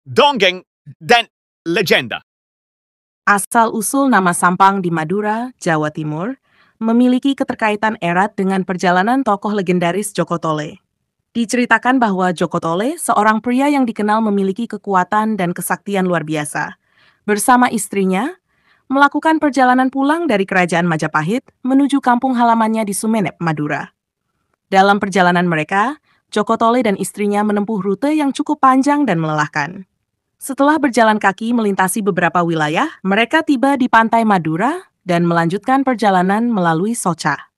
dongeng, dan legenda. Asal-usul nama Sampang di Madura, Jawa Timur, memiliki keterkaitan erat dengan perjalanan tokoh legendaris Joko Tole. Diceritakan bahwa Joko Tole, seorang pria yang dikenal memiliki kekuatan dan kesaktian luar biasa, bersama istrinya, melakukan perjalanan pulang dari kerajaan Majapahit menuju kampung halamannya di Sumenep, Madura. Dalam perjalanan mereka, Joko Tole dan istrinya menempuh rute yang cukup panjang dan melelahkan. Setelah berjalan kaki melintasi beberapa wilayah, mereka tiba di pantai Madura dan melanjutkan perjalanan melalui Soca.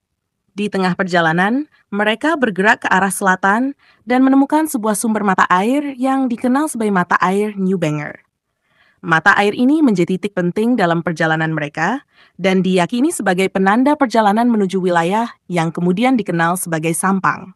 Di tengah perjalanan, mereka bergerak ke arah selatan dan menemukan sebuah sumber mata air yang dikenal sebagai mata air New Banger. Mata air ini menjadi titik penting dalam perjalanan mereka dan diyakini sebagai penanda perjalanan menuju wilayah yang kemudian dikenal sebagai Sampang.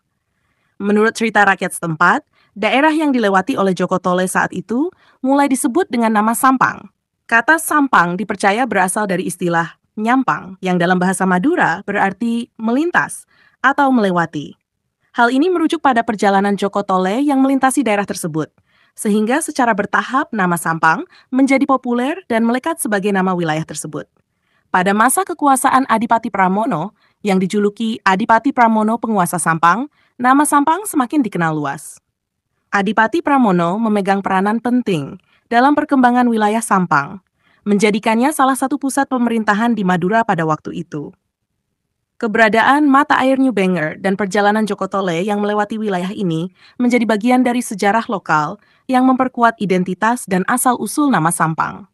Menurut cerita rakyat setempat, daerah yang dilewati oleh Joko Tole saat itu mulai disebut dengan nama Sampang. Kata Sampang dipercaya berasal dari istilah nyampang, yang dalam bahasa Madura berarti melintas atau melewati. Hal ini merujuk pada perjalanan Joko Tole yang melintasi daerah tersebut, sehingga secara bertahap nama Sampang menjadi populer dan melekat sebagai nama wilayah tersebut. Pada masa kekuasaan Adipati Pramono, yang dijuluki Adipati Pramono Penguasa Sampang, nama Sampang semakin dikenal luas. Adipati Pramono memegang peranan penting dalam perkembangan wilayah Sampang, menjadikannya salah satu pusat pemerintahan di Madura pada waktu itu. Keberadaan mata air New Banger dan perjalanan Joko Tole yang melewati wilayah ini menjadi bagian dari sejarah lokal yang memperkuat identitas dan asal-usul nama Sampang.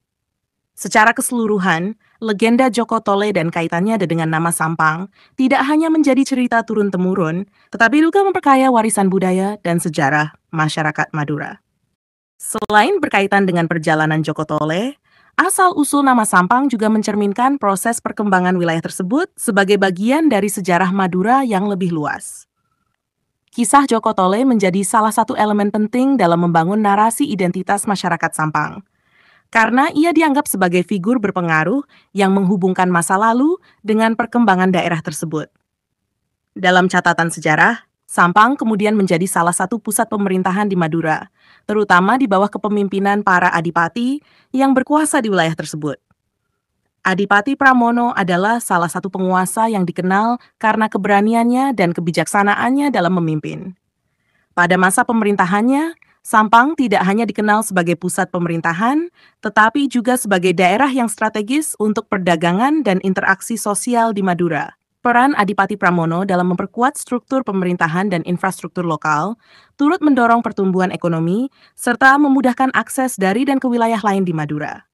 Secara keseluruhan, legenda Joko Tole dan kaitannya dengan nama Sampang tidak hanya menjadi cerita turun-temurun, tetapi juga memperkaya warisan budaya dan sejarah masyarakat Madura. Selain berkaitan dengan perjalanan Joko Tole, asal-usul nama Sampang juga mencerminkan proses perkembangan wilayah tersebut sebagai bagian dari sejarah Madura yang lebih luas. Kisah Joko Tole menjadi salah satu elemen penting dalam membangun narasi identitas masyarakat Sampang, karena ia dianggap sebagai figur berpengaruh yang menghubungkan masa lalu dengan perkembangan daerah tersebut. Dalam catatan sejarah, Sampang kemudian menjadi salah satu pusat pemerintahan di Madura, terutama di bawah kepemimpinan para adipati yang berkuasa di wilayah tersebut. Adipati Pramono adalah salah satu penguasa yang dikenal karena keberaniannya dan kebijaksanaannya dalam memimpin. Pada masa pemerintahannya, Sampang tidak hanya dikenal sebagai pusat pemerintahan, tetapi juga sebagai daerah yang strategis untuk perdagangan dan interaksi sosial di Madura. Peran Adipati Pramono dalam memperkuat struktur pemerintahan dan infrastruktur lokal turut mendorong pertumbuhan ekonomi serta memudahkan akses dari dan ke wilayah lain di Madura.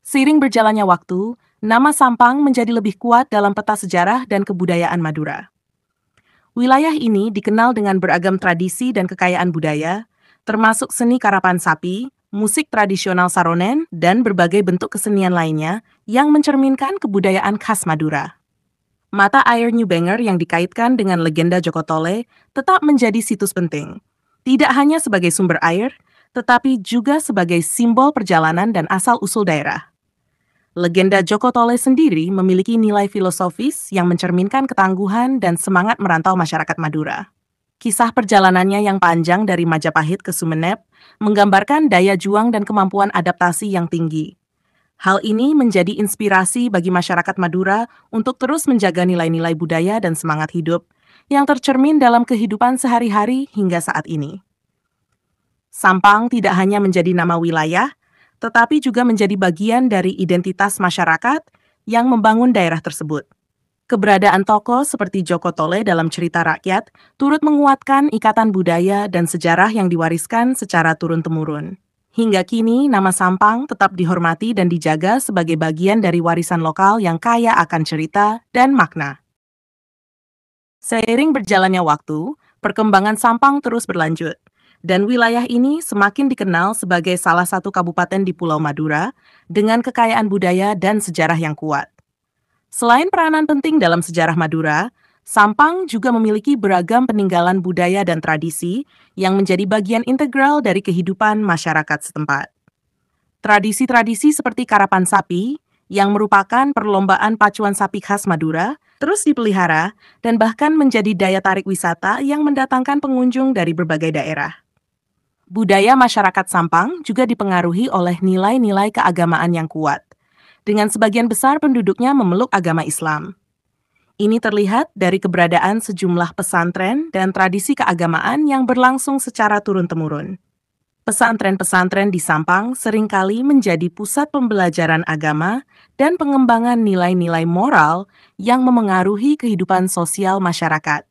Seiring berjalannya waktu, nama Sampang menjadi lebih kuat dalam peta sejarah dan kebudayaan Madura. Wilayah ini dikenal dengan beragam tradisi dan kekayaan budaya, termasuk seni karapan sapi, musik tradisional Saronen, dan berbagai bentuk kesenian lainnya yang mencerminkan kebudayaan khas Madura. Mata air New Banger yang dikaitkan dengan legenda Joko Tole tetap menjadi situs penting, tidak hanya sebagai sumber air, tetapi juga sebagai simbol perjalanan dan asal-usul daerah. Legenda Joko Tole sendiri memiliki nilai filosofis yang mencerminkan ketangguhan dan semangat merantau masyarakat Madura. Kisah perjalanannya yang panjang dari Majapahit ke Sumenep menggambarkan daya juang dan kemampuan adaptasi yang tinggi. Hal ini menjadi inspirasi bagi masyarakat Madura untuk terus menjaga nilai-nilai budaya dan semangat hidup yang tercermin dalam kehidupan sehari-hari hingga saat ini. Sampang tidak hanya menjadi nama wilayah, tetapi juga menjadi bagian dari identitas masyarakat yang membangun daerah tersebut. Keberadaan tokoh seperti Joko Tole dalam cerita rakyat turut menguatkan ikatan budaya dan sejarah yang diwariskan secara turun-temurun. Hingga kini, nama Sampang tetap dihormati dan dijaga sebagai bagian dari warisan lokal yang kaya akan cerita dan makna. Seiring berjalannya waktu, perkembangan Sampang terus berlanjut, dan wilayah ini semakin dikenal sebagai salah satu kabupaten di Pulau Madura dengan kekayaan budaya dan sejarah yang kuat. Selain peranan penting dalam sejarah Madura, Sampang juga memiliki beragam peninggalan budaya dan tradisi yang menjadi bagian integral dari kehidupan masyarakat setempat. Tradisi-tradisi seperti karapan sapi, yang merupakan perlombaan pacuan sapi khas Madura, terus dipelihara dan bahkan menjadi daya tarik wisata yang mendatangkan pengunjung dari berbagai daerah. Budaya masyarakat Sampang juga dipengaruhi oleh nilai-nilai keagamaan yang kuat, dengan sebagian besar penduduknya memeluk agama Islam. Ini terlihat dari keberadaan sejumlah pesantren dan tradisi keagamaan yang berlangsung secara turun-temurun. Pesantren-pesantren di Sampang seringkali menjadi pusat pembelajaran agama dan pengembangan nilai-nilai moral yang memengaruhi kehidupan sosial masyarakat.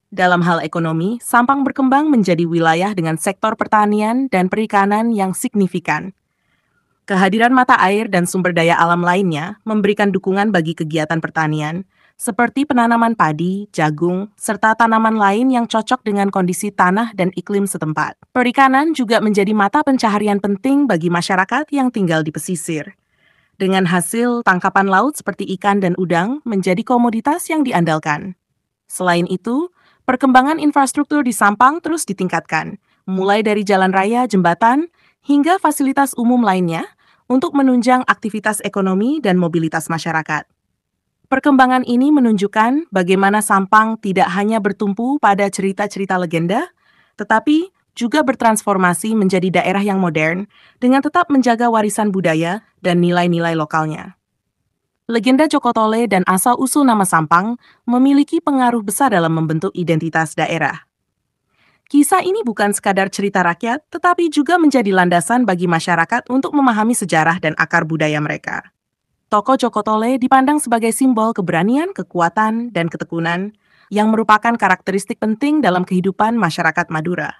Dalam hal ekonomi, Sampang berkembang menjadi wilayah dengan sektor pertanian dan perikanan yang signifikan. Kehadiran mata air dan sumber daya alam lainnya memberikan dukungan bagi kegiatan pertanian, seperti penanaman padi, jagung, serta tanaman lain yang cocok dengan kondisi tanah dan iklim setempat. Perikanan juga menjadi mata pencaharian penting bagi masyarakat yang tinggal di pesisir. Dengan hasil tangkapan laut seperti ikan dan udang menjadi komoditas yang diandalkan. Selain itu, perkembangan infrastruktur di Sampang terus ditingkatkan, mulai dari jalan raya, jembatan, hingga fasilitas umum lainnya untuk menunjang aktivitas ekonomi dan mobilitas masyarakat. Perkembangan ini menunjukkan bagaimana Sampang tidak hanya bertumpu pada cerita-cerita legenda, tetapi juga bertransformasi menjadi daerah yang modern dengan tetap menjaga warisan budaya dan nilai-nilai lokalnya. Legenda Joko Tole dan asal-usul nama Sampang memiliki pengaruh besar dalam membentuk identitas daerah. Kisah ini bukan sekadar cerita rakyat, tetapi juga menjadi landasan bagi masyarakat untuk memahami sejarah dan akar budaya mereka. Tokoh Joko Tole dipandang sebagai simbol keberanian, kekuatan, dan ketekunan yang merupakan karakteristik penting dalam kehidupan masyarakat Madura.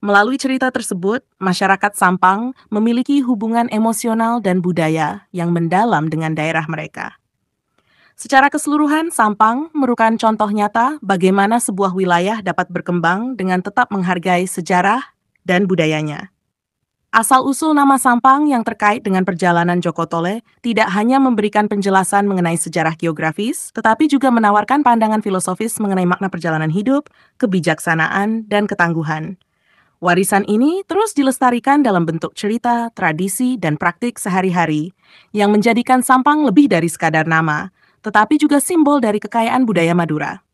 Melalui cerita tersebut, masyarakat Sampang memiliki hubungan emosional dan budaya yang mendalam dengan daerah mereka. Secara keseluruhan, Sampang merupakan contoh nyata bagaimana sebuah wilayah dapat berkembang dengan tetap menghargai sejarah dan budayanya. Asal-usul nama Sampang yang terkait dengan perjalanan Joko Tole tidak hanya memberikan penjelasan mengenai sejarah geografis, tetapi juga menawarkan pandangan filosofis mengenai makna perjalanan hidup, kebijaksanaan, dan ketangguhan. Warisan ini terus dilestarikan dalam bentuk cerita, tradisi, dan praktik sehari-hari, yang menjadikan Sampang lebih dari sekadar nama, tetapi juga simbol dari kekayaan budaya Madura.